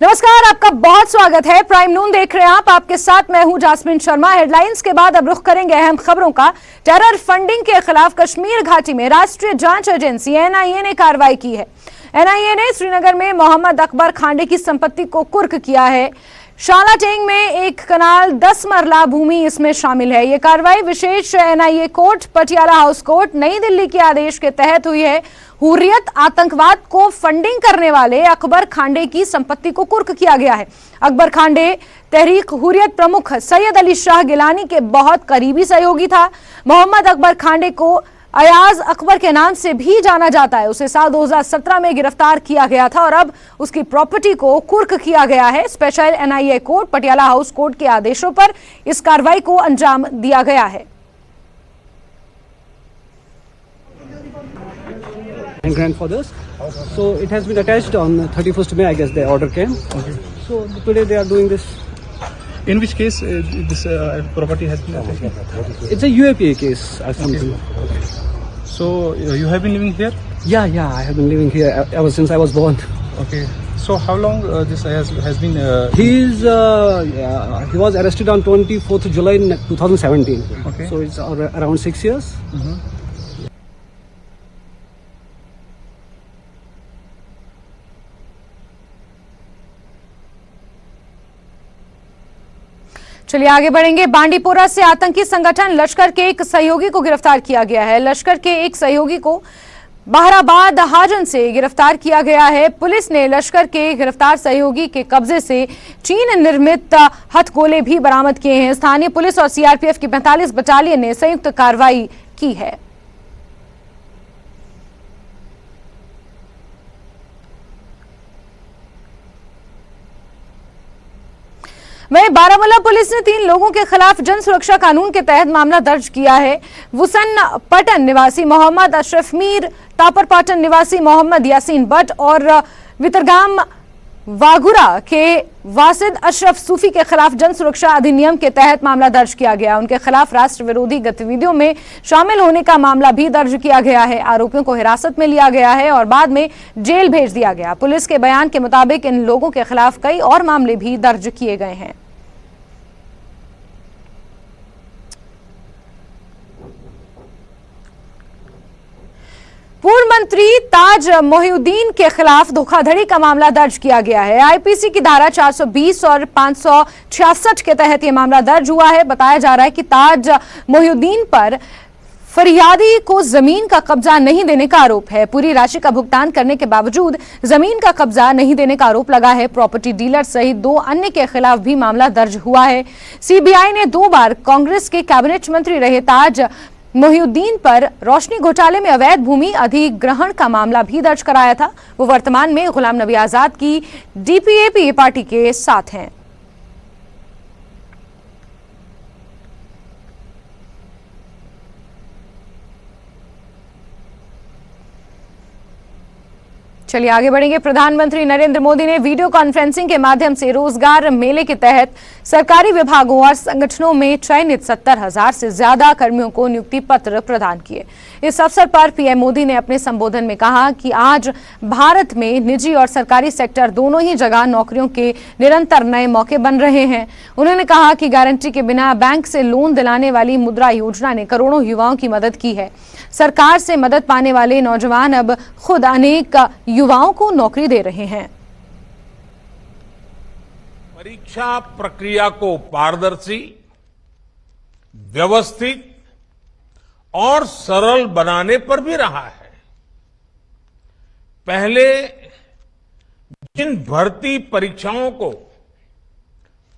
नमस्कार, आपका बहुत स्वागत है। प्राइम नून देख रहे हैं आप। आपके साथ मैं हूं जास्मिन शर्मा। हेडलाइंस के बाद अब रुख करेंगे अहम खबरों का। टेरर फंडिंग के खिलाफ कश्मीर घाटी में राष्ट्रीय जांच एजेंसी एनआईए ने कार्रवाई की है। एनआईए ने श्रीनगर में मोहम्मद अकबर खांडे की संपत्ति को कुर्क किया है। शालाटेंग में एक कनाल 10 मरला भूमि इसमें शामिल है। ये कार्रवाई विशेष NIA court Patiala house court New Delhi के आदेश के तहत हुई है। हुर्रियत आतंकवाद को फंडिंग करने वाले अकबर खांडे की संपत्ति को कुर्क किया गया है। अकबर खांडे तहरीक हुर्रियत प्रमुख सैयद अली शाह गिलानी के बहुत करीबी सहयोगी था। मोहम्मद अकबर खांडे को अयाज अकबर के नाम से भी जाना जाता है। उसे साल 2017 में गिरफ्तार किया गया था और अब उसकी प्रॉपर्टी को कुर्क किया गया है। Special NIA court Patiala house court के आदेशों पर इस कार्रवाई को अंजाम दिया गया है। Grandfathers, so it has been attached on 31st May, I guess the order came. Okay. So today they are doing this. In which case this property has been attached? It's a UAPA case or something. Okay. So you have been living here? Yeah, I have been living here ever since I was born. Okay. So how long this has been? He was arrested on 24th July 2017. Okay. So it's around 6 years. चलिए आगे बढ़ेंगे। बांडीपोरा से आतंकी संगठन लश्कर के एक सहयोगी को गिरफ्तार किया गया है। लश्कर के एक सहयोगी को बहराबाद हाजन से गिरफ्तार किया गया है। पुलिस ने लश्कर के गिरफ्तार सहयोगी के कब्जे से चीन निर्मित हथगोले भी बरामद किए हैं। स्थानीय पुलिस और सीआरपीएफ की 45 बटालियन ने संयुक्त कार्रवाई की है। वहीं बारामूला पुलिस ने 3 लोगों के खिलाफ जन सुरक्षा कानून के तहत मामला दर्ज किया है। वुसन पटन निवासी मोहम्मद अशरफ मीर, तापरपाटन निवासी मोहम्मद यासीन भट्ट और वितरगाम वागुरा के वासिद अशरफ सूफी के खिलाफ जन सुरक्षा अधिनियम के तहत मामला दर्ज किया गया। उनके खिलाफ राष्ट्र विरोधी गतिविधियों में शामिल होने का मामला भी दर्ज किया गया है। आरोपियों को हिरासत में लिया गया है और बाद में जेल भेज दिया गया। पुलिस के बयान के मुताबिक इन लोगों के खिलाफ कई और मामले भी दर्ज किए गए हैं। पूर्व मंत्री ताज मोहिउद्दीन के खिलाफ धोखाधड़ी का मामला दर्ज किया गया है। आईपीसी की धारा 420 और 566 के तहत यह मामला दर्ज हुआ है। बताया जा रहा है कि ताज मोहिउद्दीन पर फरियादी को जमीन का कब्जा नहीं देने का आरोप है। पूरी राशि का भुगतान करने के बावजूद जमीन का कब्जा नहीं देने का आरोप लगा है। प्रॉपर्टी डीलर सहित 2 अन्य के खिलाफ भी मामला दर्ज हुआ है। सीबीआई ने 2 बार कांग्रेस के कैबिनेट मंत्री रहे ताज मोहिउद्दीन पर रोशनी घोटाले में अवैध भूमि अधिग्रहण का मामला भी दर्ज कराया था। वो वर्तमान में गुलाम नबी आजाद की डीपीएपी पार्टी के साथ हैं। चलिए आगे बढ़ेंगे। प्रधानमंत्री नरेंद्र मोदी ने वीडियो कॉन्फ्रेंसिंग के माध्यम से रोजगार मेले के तहत सरकारी विभागों और संगठनों में चयनित 70,000 से ज्यादा कर्मियों को नियुक्ति पत्र प्रदान किए। इस अवसर पर पीएम मोदी ने अपने संबोधन में कहा कि आज भारत में निजी और सरकारी सेक्टर दोनों ही जगह नौकरियों के निरंतर नए मौके बन रहे हैं। उन्होंने कहा कि गारंटी के बिना बैंक से लोन दिलाने वाली मुद्रा योजना ने करोड़ों युवाओं की मदद की है। सरकार से मदद पाने वाले नौजवान अब खुद अनेक युवाओं को नौकरी दे रहे हैं। परीक्षा प्रक्रिया को पारदर्शी, व्यवस्थित और सरल बनाने पर भी रहा है। पहले जिन भर्ती परीक्षाओं को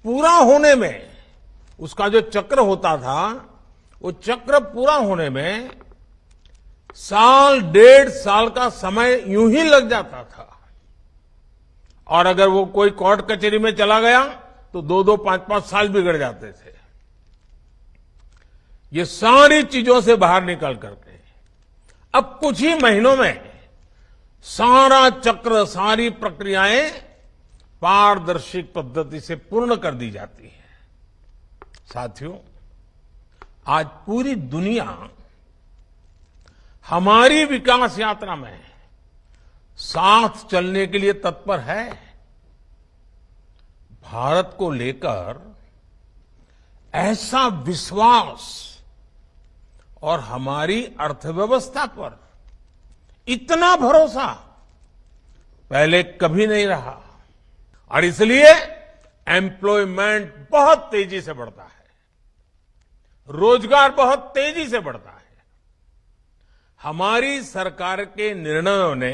पूरा होने में उसका जो चक्र होता था, वो चक्र पूरा होने में साल 1.5 साल का समय यूं ही लग जाता था। और अगर वो कोई कोर्ट कचहरी में चला गया तो 2-2, 5-5 साल बिगड़ जाते थे। ये सारी चीजों से बाहर निकल करके अब कुछ ही महीनों में सारा चक्र, सारी प्रक्रियाएं पारदर्शी पद्धति से पूर्ण कर दी जाती है। साथियों, आज पूरी दुनिया हमारी विकास यात्रा में साथ चलने के लिए तत्पर है। भारत को लेकर ऐसा विश्वास और हमारी अर्थव्यवस्था पर इतना भरोसा पहले कभी नहीं रहा और इसलिए एम्प्लॉयमेंट बहुत तेजी से बढ़ता है, रोजगार बहुत तेजी से बढ़ता है। हमारी सरकार के निर्णयों ने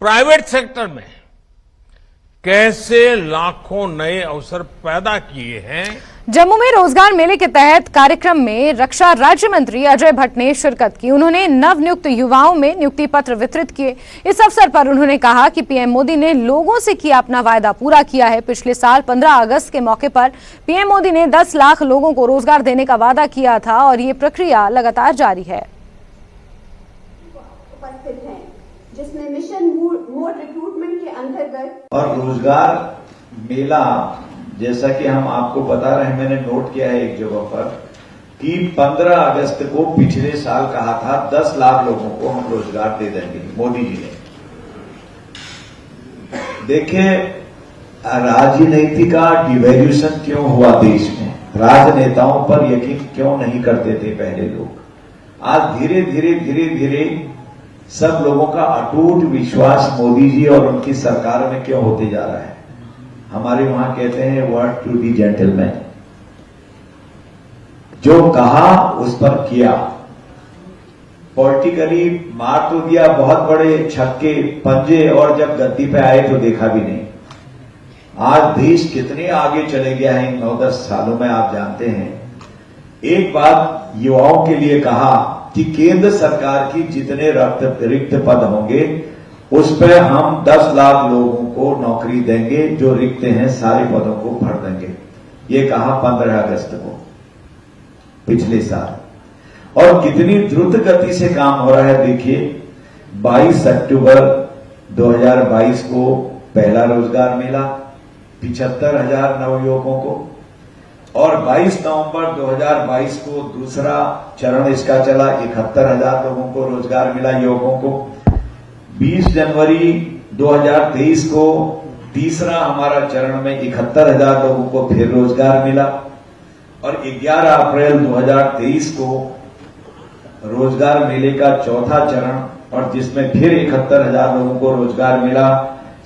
प्राइवेट सेक्टर में कैसे लाखों नए अवसर पैदा किए हैं। जम्मू में रोजगार मेले के तहत कार्यक्रम में रक्षा राज्य मंत्री अजय भट्ट ने शिरकत की। उन्होंने नवनियुक्त युवाओं में नियुक्ति पत्र वितरित किए। इस अवसर पर उन्होंने कहा कि पीएम मोदी ने लोगों से किया अपना वायदा पूरा किया है। पिछले साल 15 अगस्त के मौके पर पीएम मोदी ने 10 लाख लोगों को रोजगार देने का वादा किया था और ये प्रक्रिया लगातार जारी है। उपस्थित हैं, जिसमें मिशन मोड रिक्रूटमेंट के अंतर्गत और रोजगार मेला, जैसा कि हम आपको बता रहे हैं, मैंने नोट किया है एक जगह पर कि 15 अगस्त को पिछले साल कहा था 10 लाख लोगों को हम रोजगार दे देंगे मोदी जी ने। देखिए, राजनीति का डिवैल्यूशन क्यों हुआ देश में, राजनेताओं पर यकीन क्यों नहीं करते थे पहले लोग। आज धीरे धीरे सब लोगों का अटूट विश्वास मोदी जी और उनकी सरकार में क्यों होते जा रहा है। हमारे वहां कहते हैं वर्ड टू दी जेंटलमैन, जो कहा उस पर किया। पॉलिटिकली मार तो दिया, बहुत बड़े छक्के पंजे, और जब गद्दी पे आए तो देखा भी नहीं। आज देश कितने आगे चले गया है इन 9-10 सालों में, आप जानते हैं। एक बात युवाओं के लिए कहा कि केंद्र सरकार की जितने रिक्त पद होंगे उस पर हम 10 लाख लोगों को नौकरी देंगे, जो रिक्त हैं सारे पदों को भर देंगे। ये कहा 15 अगस्त को पिछले साल। और कितनी द्रुत गति से काम हो रहा है देखिए। 22 अक्टूबर 2022 को पहला रोजगार मिला 75,000 नवयुवकों को, और 22 नवंबर 2022 को दूसरा चरण इसका चला, 71,000 लोगों को रोजगार मिला, युवकों को। 20 जनवरी 2023 को तीसरा हमारा चरण में 71,000 लोगों को फिर रोजगार मिला, और 11 अप्रैल 2023 को रोजगार मेले का चौथा चरण, और जिसमें फिर 71,000 लोगों को रोजगार मिला।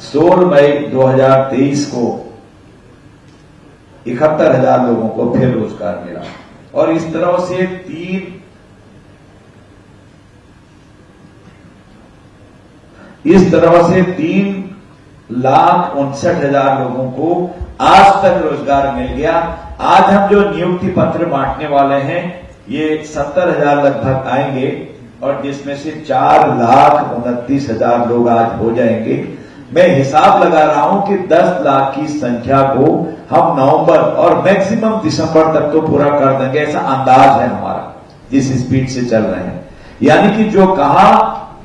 16 मई 2023 को 71,000 लोगों को फिर रोजगार मिला। और इस तरह से 3,59,000 लोगों को आज तक रोजगार मिल गया। आज हम जो नियुक्ति पत्र बांटने वाले हैं ये 70,000 लगभग आएंगे, और जिसमें से 4,29,000 लोग आज हो जाएंगे। मैं हिसाब लगा रहा हूं कि 10 लाख की संख्या को हम नवंबर और मैक्सिमम दिसंबर तक तो पूरा कर देंगे, ऐसा अंदाज है हमारा, जिस स्पीड से चल रहे हैं। यानी कि जो कहा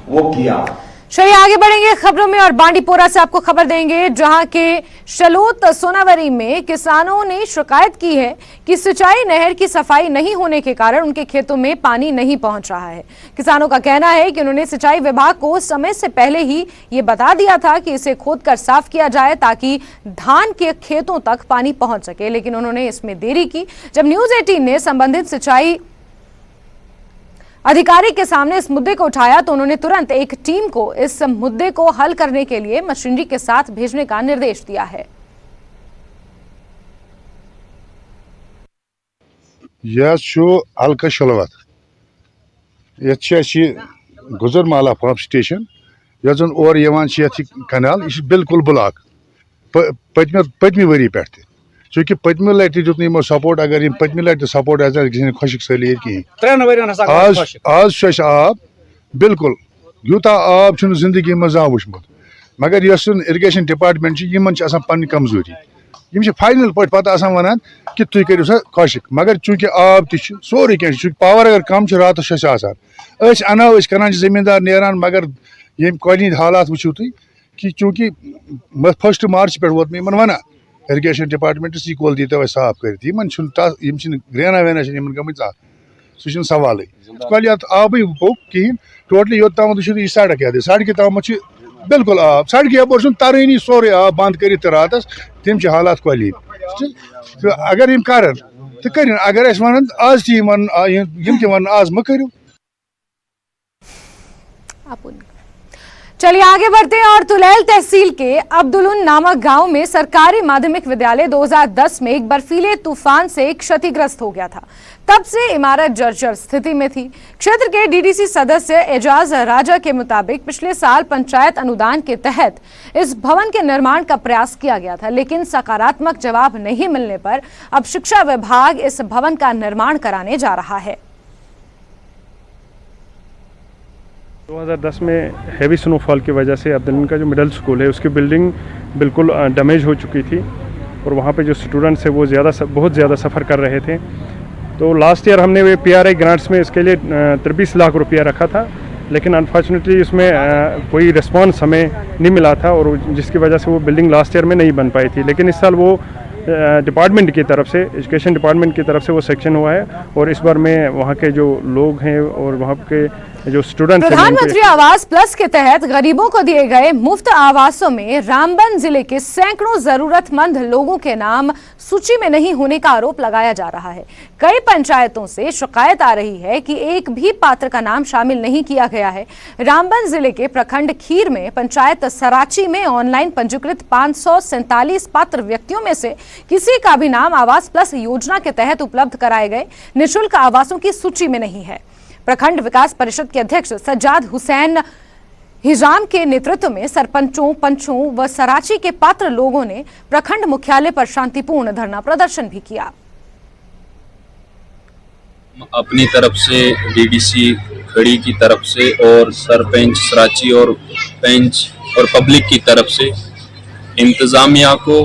वो किया। चलिए आगे बढ़ेंगे खबरों में और बांडीपोरा से आपको खबर देंगे, जहां के शलोत सोनावरी में किसानों ने शिकायत की है कि सिंचाई नहर की सफाई नहीं होने के कारण उनके खेतों में पानी नहीं पहुंच रहा है। किसानों का कहना है कि उन्होंने सिंचाई विभाग को समय से पहले ही ये बता दिया था कि इसे खोदकर साफ किया जाए ताकि धान के खेतों तक पानी पहुंच सके, लेकिन उन्होंने इसमें देरी की। जब न्यूज 18 ने संबंधित सिंचाई अधिकारी के सामने इस मुद्दे को उठाया तो उन्होंने तुरंत एक टीम को इस मुद्दे को हल करने के लिए मशीनरी के साथ भेजने का निर्देश दिया है। यह हल्का शलवत ये गुजरमाला पंप स्टेशन यन और कनाल, यह बिल्कुल ब्लॉक पत्मी वरी पे, चूंकि पत्म लटि दुत सपोर्ट, अगर पत्म लटि सपोर्ट खुशक सली कहें। आज आब बिल्कुल यूता आब जिंदगी में जा वुचमुत, मगर इरिगेशन डिपार्टमेंट पन कमजोरी फाइनल पे वन कि तुम करो सा खुशक, मगर चूंकि आब तोरी कह पावर अगर कम रात अनाव करान जमींदार नेरान, मगर ये कॉलोनी हालात वो तुम कि चूंकि 1 मार्च पे वोत मैं वन इरिगेशन डिपार्टमेंट यह कोल दी तो साफ कर ग्रेना वेना गमत सह सवाल कल आब पो कहें टोटली योत तम यह सड़क सड़क तम बिल्कुल आब सड़क यपर तरनी सोरे आब बंद कर रात तम हालात कोली तो अगर यम कर तो कर अगर वन आज वन आज म करू। चलिए आगे बढ़ते हैं और तुलैल तहसील के अब्दुलुन नामक गांव में सरकारी माध्यमिक विद्यालय 2010 में एक बर्फीले तूफान से क्षतिग्रस्त हो गया था। तब से इमारत जर्जर स्थिति में थी। क्षेत्र के डीडीसी सदस्य एजाज राजा के मुताबिक पिछले साल पंचायत अनुदान के तहत इस भवन के निर्माण का प्रयास किया गया था, लेकिन सकारात्मक जवाब नहीं मिलने पर अब शिक्षा विभाग इस भवन का निर्माण कराने जा रहा है। 2010 में हैवी स्नोफॉल की वजह से अब्दुलन का जो मिडिल स्कूल है उसकी बिल्डिंग बिल्कुल डैमेज हो चुकी थी और वहाँ पे जो स्टूडेंट्स है वो बहुत ज़्यादा सफ़र कर रहे थे। तो लास्ट ईयर हमने वे PRI ग्रांट्स में इसके लिए 23 लाख रुपया रखा था, लेकिन अनफॉर्चुनेटली इसमें कोई रिस्पॉन्स हमें नहीं मिला था और जिसकी वजह से वो बिल्डिंग लास्ट ईयर में नहीं बन पाई थी। लेकिन इस साल वो डिपार्टमेंट की तरफ से, एजुकेशन डिपार्टमेंट की तरफ से वो सेक्शन हुआ है और इस बार में वहाँ के जो लोग हैं और वहाँ के जो स्टूडेंट्स हैं, प्रधानमंत्री आवास प्लस के तहत गरीबों को दिए गए मुफ्त आवासों में रामबन जिले के सैकड़ों जरूरतमंद लोगों के नाम सूची में नहीं होने का आरोप लगाया जा रहा है। कई पंचायतों से शिकायत आ रही है कि एक भी पात्र का नाम शामिल नहीं किया गया है। रामबन जिले के प्रखंड खीर में पंचायत सराची में ऑनलाइन पंजीकृत 547 पात्र व्यक्तियों में से किसी का भी नाम आवास प्लस योजना के तहत उपलब्ध कराए गए निःशुल्क आवासों की सूची में नहीं है। प्रखंड विकास परिषद के अध्यक्ष सज्जाद हुसैन हिजाम के नेतृत्व में सरपंचों, पंचों व सराची के पात्र लोगों ने प्रखंड मुख्यालय पर शांतिपूर्ण धरना प्रदर्शन भी किया। अपनी तरफ से डीडीसी खड़ी की तरफ से और सरपंच सराची और पंच और पब्लिक की तरफ से इंतजामिया को,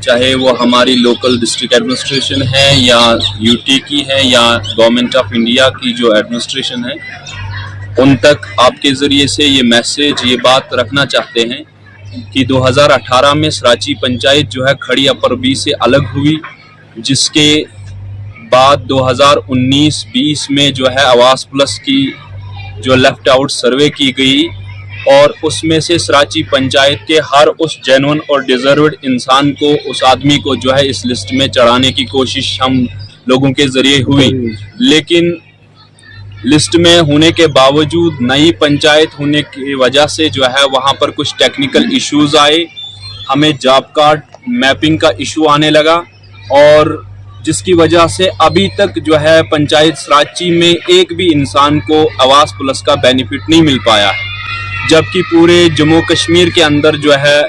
चाहे वो हमारी लोकल डिस्ट्रिक्ट एडमिनिस्ट्रेशन है या यूटी की है या गवर्नमेंट ऑफ इंडिया की जो एडमिनिस्ट्रेशन है, उन तक आपके ज़रिए से ये मैसेज, ये बात रखना चाहते हैं कि 2018 में सराची पंचायत जो है खड़ी अपर बी से अलग हुई, जिसके बाद 2019-20 में जो है आवास प्लस की जो लेफ्ट आउट सर्वे की गई और उसमें से सराची पंचायत के हर उस जेन्युइन और डिजर्व्ड इंसान को, उस आदमी को जो है इस लिस्ट में चढ़ाने की कोशिश हम लोगों के जरिए हुई। लेकिन लिस्ट में होने के बावजूद नई पंचायत होने की वजह से जो है वहाँ पर कुछ टेक्निकल इश्यूज आए, हमें जॉब कार्ड मैपिंग का इशू आने लगा और जिसकी वजह से अभी तक जो है पंचायत सराची में एक भी इंसान को आवास प्लस का बेनिफिट नहीं मिल पाया है, जबकि पूरे जम्मू कश्मीर के अंदर जो है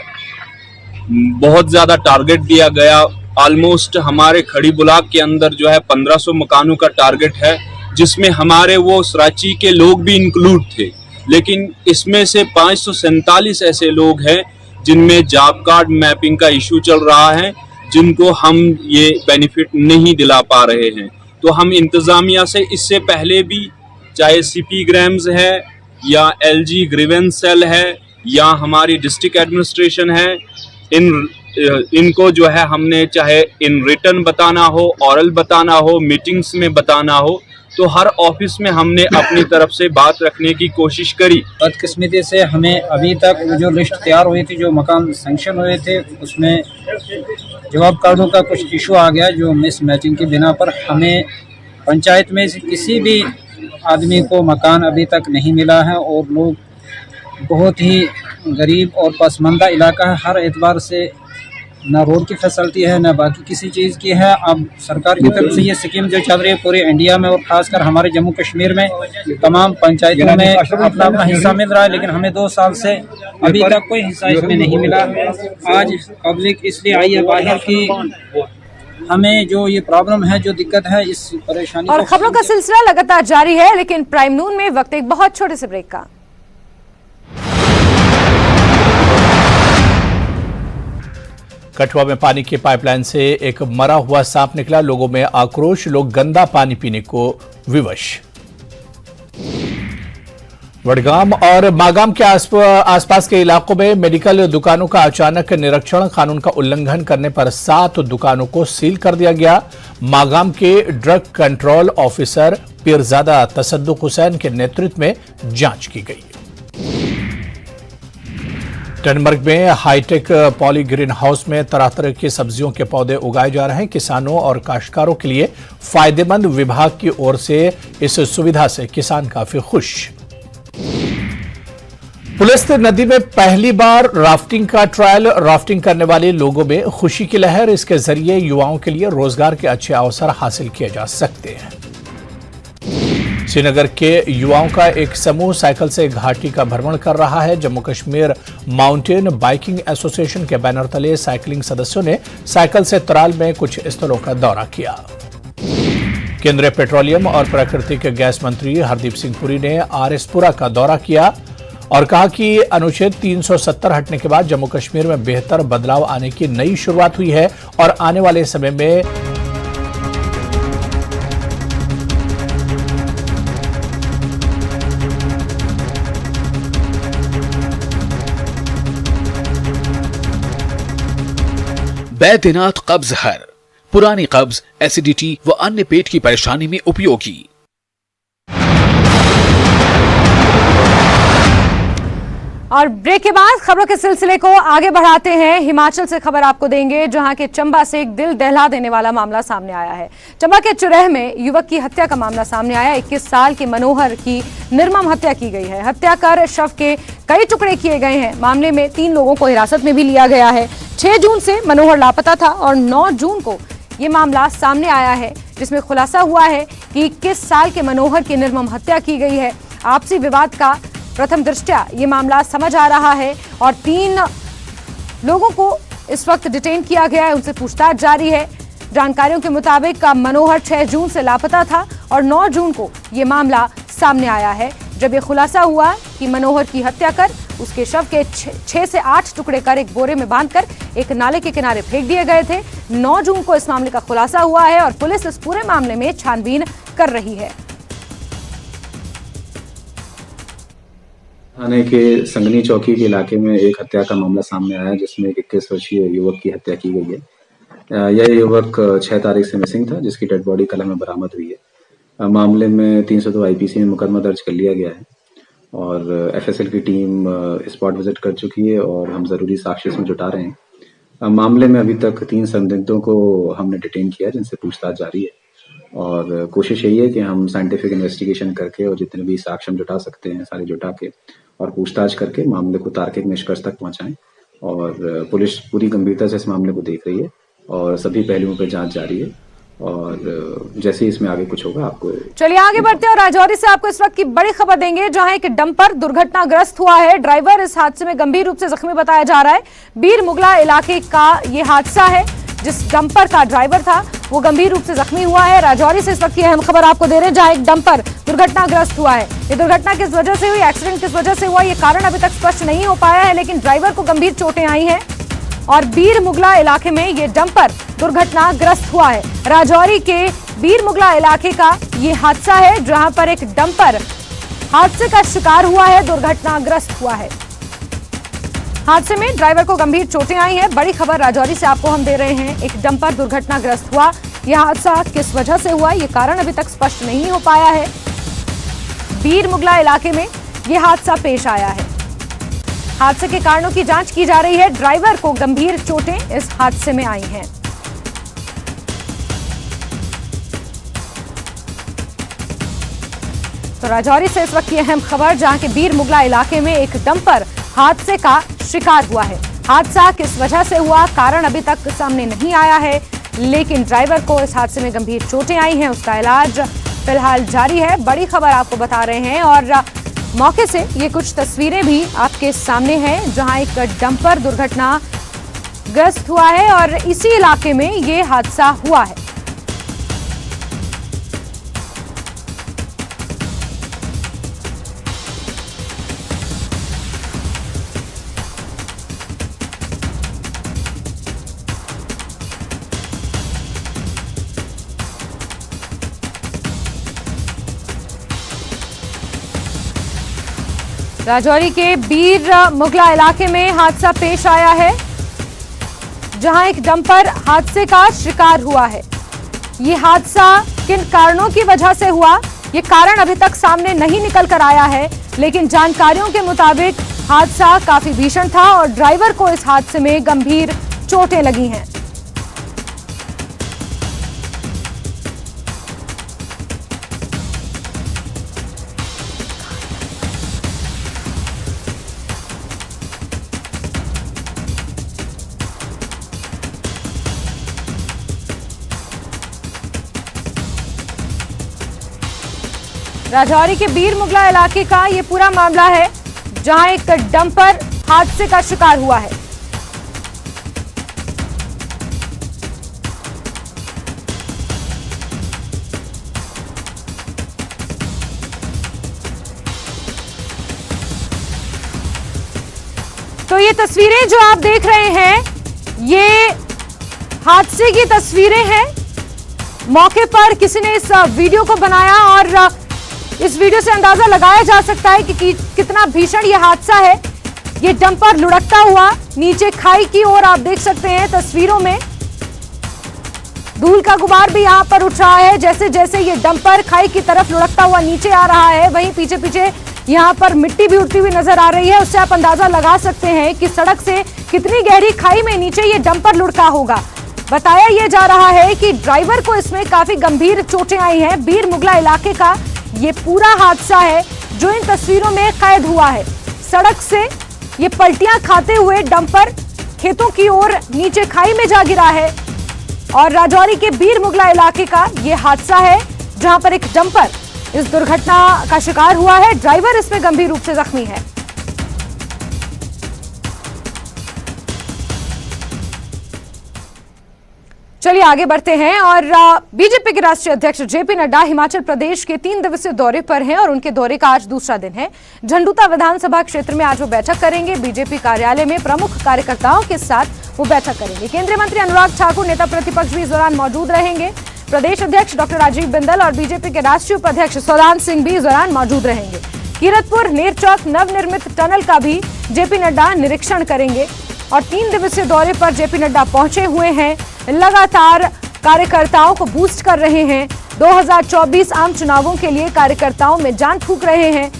बहुत ज़्यादा टारगेट दिया गया। ऑलमोस्ट हमारे खड़ी ब्लॉक के अंदर जो है 1500 मकानों का टारगेट है, जिसमें हमारे वो सराची के लोग भी इंक्लूड थे, लेकिन इसमें से 547 ऐसे लोग हैं जिनमें जॉब कार्ड मैपिंग का इशू चल रहा है, जिनको हम ये बेनिफिट नहीं दिला पा रहे हैं। तो हम इंतज़ामिया से इससे पहले भी, चाहे CP ग्राम्स है या LG ग्रीवेंस सेल है या हमारी डिस्ट्रिक्ट एडमिनिस्ट्रेशन है, इनको जो है हमने चाहे इन रिटर्न बताना हो, ऑरल बताना हो, मीटिंग्स में बताना हो, तो हर ऑफिस में हमने अपनी तरफ से बात रखने की कोशिश करी। बदकिस्मती से हमें अभी तक जो लिस्ट तैयार हुई थी, जो मकान सैंक्शन हुए थे, उसमें जवाब कार्डों का कुछ इशू आ गया, जो मिस मैचिंग की बिना पर हमें पंचायत में से किसी भी आदमी को मकान अभी तक नहीं मिला है और लोग बहुत ही गरीब और पसमानदा इलाका है। हर एतबार से ना रोड की फैसिलिटी है, ना बाकी किसी चीज़ की है। अब सरकार की तरफ से ये स्कीम जो चल रही है पूरे इंडिया में और ख़ासकर हमारे जम्मू कश्मीर में तमाम पंचायतों में अपना अपना हिस्सा मिल रहा है, लेकिन हमें 2 साल से अभी तक कोई हिस्सा इसमें नहीं मिला। आज पब्लिक इसलिए आई है बाहर की हमें जो ये प्रॉब्लम है, जो दिक्कत है, इस परेशानी। और खबरों का सिलसिला लगातार जारी है, लेकिन प्राइम नून में वक्त एक बहुत छोटे से ब्रेक का। कठुआ में पानी की पाइपलाइन से एक मरा हुआ सांप निकला, लोगों में आक्रोश, लोग गंदा पानी पीने को विवश। वडगाम और मागाम के आसपास के इलाकों में मेडिकल दुकानों का अचानक निरीक्षण, कानून का उल्लंघन करने पर 7 दुकानों को सील कर दिया गया। मागाम के drug control officer Pirzada Tasaduq Hussain के नेतृत्व में जांच की गई। टनबर्ग में हाईटेक पॉली ग्रीन हाउस में तरह तरह की सब्जियों के पौधे उगाए जा रहे हैं। किसानों और काश्तकारों के लिए फायदेमंद। विभाग की ओर से इस सुविधा से किसान काफी खुश। पुलिस ने नदी में पहली बार राफ्टिंग का ट्रायल। राफ्टिंग करने वाले लोगों में खुशी की लहर। इसके जरिए युवाओं के लिए रोजगार के अच्छे अवसर हासिल किए जा सकते हैं। श्रीनगर के युवाओं का एक समूह साइकिल से घाटी का भ्रमण कर रहा है। Jammu Kashmir mountain biking association के बैनर तले साइकिलिंग सदस्यों ने साइकिल से तराल में कुछ स्थलों का दौरा किया। केंद्रीय पेट्रोलियम और प्राकृतिक गैस मंत्री हरदीप सिंह पुरी ने आरएसपुरा का दौरा किया और कहा कि अनुच्छेद 370 हटने के बाद जम्मू कश्मीर में बेहतर बदलाव आने की नई शुरुआत हुई है और आने वाले समय में बैद्यनाथ कब्ज हर, पुरानी कब्ज, एसिडिटी व अन्य पेट की परेशानी में उपयोगी। और ब्रेक के बाद खबरों के सिलसिले को आगे बढ़ाते हैं। हिमाचल से खबर आपको देंगे, जहां के चंबा से एक दिल दहला देने वाला मामला सामने आया है। चंबा के चुरैह में युवक की हत्या का मामला सामने आया। 21 साल के मनोहर की निर्मम हत्या की गई है। हत्या कर शव के कई टुकड़े किए गए हैं। मामले में 3 लोगों को हिरासत में भी लिया गया है। 6 जून से मनोहर लापता था और 9 जून को ये मामला सामने आया है, जिसमें खुलासा हुआ है कि 21 साल के मनोहर की निर्मम हत्या की गई है। आपसी विवाद का प्रथम दृष्टया ये मामला समझ आ रहा है और 3 लोगों को इस वक्त डिटेन किया गया है, उनसे पूछताछ जारी है। जानकारियों के मुताबिक का 6 जून से लापता था और 9 जून को ये मामला सामने आया है, जब ये खुलासा हुआ कि मनोहर की हत्या कर उसके शव के 6 से 8 टुकड़े कर एक बोरे में बांधकर एक नाले के किनारे फेंक दिए गए थे। 9 जून को इस मामले का खुलासा हुआ है और पुलिस इस पूरे मामले में छानबीन कर रही है। थाने के संगनी चौकी के इलाके में एक हत्या का मामला सामने आया, जिसमें 21 वर्षीय युवक की हत्या की गई है। यह युवक 6 तारीख से मिसिंग था, जिसकी डेड बॉडी कल में बरामद हुई है। मामले में 302 आईपीसी में मुकदमा दर्ज कर लिया गया है और एफएसएल की टीम स्पॉट विजिट कर चुकी है और हम जरूरी साक्ष्य इसमें जुटा रहे हैं। मामले में अभी तक 3 संदिग्धों को हमने डिटेन किया, जिनसे पूछताछ जारी है और कोशिश यही है कि हम साइंटिफिक इन्वेस्टिगेशन करके और जितने भी साक्ष्य जुटा सकते हैं सारे जुटा के और पूछताछ करके मामले को तार्किक निष्कर्ष तक पहुंचाएं। और पुलिस पूरी गंभीरता से इस मामले को देख रही है और सभी पहलुओं पर जांच जारी है और जैसे ही इसमें आगे कुछ होगा आपको। चलिए आगे बढ़ते हैं और राजौरी से आपको इस वक्त की बड़ी खबर देंगे, जहां एक डंपर दुर्घटनाग्रस्त हुआ है। ड्राइवर इस हादसे में गंभीर रूप से जख्मी बताया जा रहा है। बीर मुगला इलाके का ये हादसा है। जिस डंपर का ड्राइवर था वो गंभीर रूप से जख्मी हुआ है। राजौरी से इस वक्त की अहम खबर आपको दे रहे हैं, जहां एक डंपर दुर्घटनाग्रस्त हुआ है। ये दुर्घटना किस वजह से हुई, एक्सीडेंट किस वजह से हुआ, ये कारण अभी तक स्पष्ट नहीं हो पाया है, लेकिन ड्राइवर को गंभीर चोटें आई हैं और बीर मुगला इलाके में ये डंपर दुर्घटनाग्रस्त हुआ है। राजौरी के बीर मुगला इलाके का ये हादसा है, जहां पर एक डंपर हादसे का शिकार हुआ है, दुर्घटनाग्रस्त हुआ है। हादसे में ड्राइवर को गंभीर चोटें आई हैं। बड़ी खबर राजौरी से आपको हम दे रहे हैं। एक डंपर दुर्घटनाग्रस्त हुआ। यह हादसा किस वजह से हुआ, ये कारण अभी तक स्पष्ट नहीं हो पाया है। बीर मुगला इलाके में यह हादसा पेश आया है। हादसे के कारणों की जांच की जा रही है। ड्राइवर को गंभीर चोटें इस हादसे में आई हैं। तो राजौरी से इस वक्त की अहम खबर, जहां के बीर मुगला इलाके में एक डंपर हादसे का शिकार हुआ है। हादसा किस वजह से हुआ, कारण अभी तक सामने नहीं आया है, लेकिन ड्राइवर को इस हादसे में गंभीर चोटें आई हैं। उसका इलाज फिलहाल जारी है। बड़ी खबर आपको बता रहे हैं और मौके से ये कुछ तस्वीरें भी आपके सामने हैं, जहां एक डंपर दुर्घटनाग्रस्त हुआ है और इसी इलाके में ये हादसा हुआ है। राजौरी के बीर मुगला इलाके में हादसा पेश आया है, जहां एक डंपर हादसे का शिकार हुआ है। ये हादसा किन कारणों की वजह से हुआ, ये कारण अभी तक सामने नहीं निकल कर आया है, लेकिन जानकारियों के मुताबिक हादसा काफी भीषण था और ड्राइवर को इस हादसे में गंभीर चोटें लगी हैं। राजौरी के बीर मुगला इलाके का ये पूरा मामला है, जहां एक डंपर हादसे का शिकार हुआ है। तो ये तस्वीरें जो आप देख रहे हैं, ये हादसे की तस्वीरें हैं। मौके पर किसी ने इस वीडियो को बनाया और इस वीडियो से अंदाजा लगाया जा सकता है कि कितना भीषण ये हादसा है। ये डंपर लुढ़कता हुआ नीचे खाई की ओर आप देख सकते हैं तस्वीरों में। धूल का गुबार भी यहां पर उठ रहा है। जैसे जैसे ये डंपर खाई की तरफ लुढ़कता हुआ नीचे आ रहा है, वहीं पीछे पीछे यहां पर मिट्टी भी उड़ती हुई नजर आ रही है। उससे आप अंदाजा लगा सकते हैं कि सड़क से कितनी गहरी खाई में नीचे ये डंपर लुढ़का होगा। बताया यह जा रहा है कि ड्राइवर को इसमें काफी गंभीर चोटें आई हैं। बीर मुगला इलाके का ये पूरा हादसा है जो इन तस्वीरों में कैद हुआ है। सड़क से ये पलटियां खाते हुए डंपर खेतों की ओर नीचे खाई में जा गिरा है और राजौरी के बीर मुगला इलाके का ये हादसा है, जहां पर एक डंपर इस दुर्घटना का शिकार हुआ है। ड्राइवर इसमें गंभीर रूप से जख्मी है। चलिए आगे बढ़ते हैं और बीजेपी के राष्ट्रीय अध्यक्ष जेपी नड्डा हिमाचल प्रदेश के 3 दिवसीय दौरे पर हैं और उनके दौरे का आज दूसरा दिन है। झंडूता विधानसभा क्षेत्र में आज वो बैठक करेंगे। बीजेपी कार्यालय में प्रमुख कार्यकर्ताओं के साथ वो बैठक करेंगे। केंद्रीय मंत्री अनुराग ठाकुर, नेता प्रतिपक्ष भी इस दौरान मौजूद रहेंगे। प्रदेश अध्यक्ष डॉक्टर राजीव बिंदल और बीजेपी के राष्ट्रीय उपाध्यक्ष सौदान सिंह भी इस दौरान मौजूद रहेंगे। कीरतपुर नेरचौक नवनिर्मित टनल का भी जेपी नड्डा निरीक्षण करेंगे और 3 दिवसीय दौरे पर जेपी नड्डा पहुंचे हुए हैं। लगातार कार्यकर्ताओं को बूस्ट कर रहे हैं। 2024 आम चुनावों के लिए कार्यकर्ताओं में जान फूंक रहे हैं।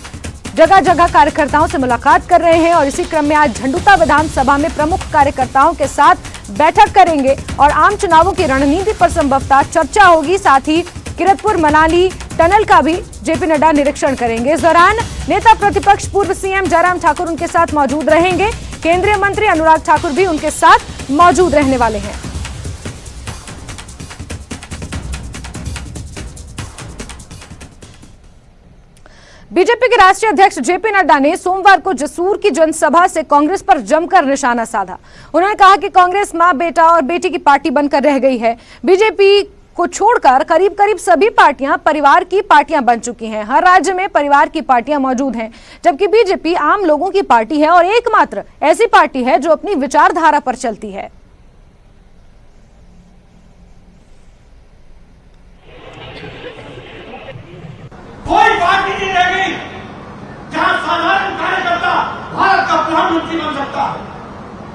जगह जगह कार्यकर्ताओं से मुलाकात कर रहे हैं और इसी क्रम में आज झंडूता विधानसभा में प्रमुख कार्यकर्ताओं के साथ बैठक करेंगे और आम चुनावों की रणनीति पर संभवतः चर्चा होगी। साथ ही कीरतपुर मनाली टनल का भी जेपी नड्डा निरीक्षण करेंगे। इस दौरान नेता प्रतिपक्ष पूर्व सीएम जयराम ठाकुर उनके साथ मौजूद रहेंगे। केंद्रीय मंत्री अनुराग ठाकुर भी उनके साथ मौजूद रहने वाले हैं। बीजेपी के राष्ट्रीय अध्यक्ष जेपी नड्डा ने सोमवार को जसूर की जनसभा से कांग्रेस पर जमकर निशाना साधा। उन्होंने कहा कि कांग्रेस मां, बेटा और बेटी की पार्टी बनकर रह गई है। बीजेपी को छोड़कर करीब करीब सभी पार्टियां परिवार की पार्टियां बन चुकी हैं। हर राज्य में परिवार की पार्टियां मौजूद हैं, जबकि बीजेपी आम लोगों की पार्टी है और एकमात्र ऐसी पार्टी है जो अपनी विचारधारा पर चलती है। कोई पार्टी नहीं रह गई जहां साधारण कार्यकर्ता भारत का प्रधानमंत्री बन सकता है।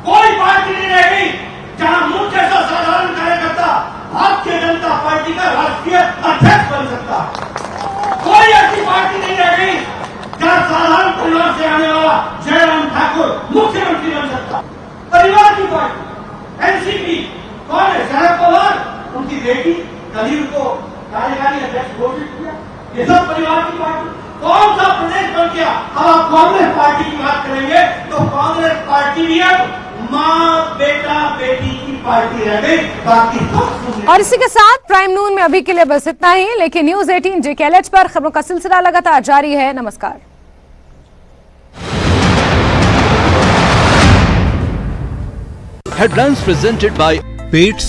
कोई पार्टी नहीं रह गई जहां मुझ जैसा साधारण कार्यकर्ता भारतीय जनता पार्टी का राष्ट्रीय अध्यक्ष बन सकता है। कोई ऐसी पार्टी नहीं रह गई जहां साधारण परिवार से आने वाला जयराम ठाकुर मुख्यमंत्री बन सकता है। परिवार की पार्टी एनसीपी, कौन है? शरद पवार, उनकी बेटी कल को कार्यकारी अध्यक्ष घोषित किया। ये सब परिवार की पार्टी। कौन सा प्रदेश बन गया? अब आप कांग्रेस पार्टी की बात करेंगे तो कांग्रेस पार्टी भी अब माँ, बेटा, बेटी की पार्टी रह गई, बाकी सब। और इसी के साथ प्राइम नून में अभी के लिए बस इतना ही, लेकिन न्यूज 18 JKLH पर खबरों का सिलसिला लगातार जारी है। नमस्कार। Headlines presented by pet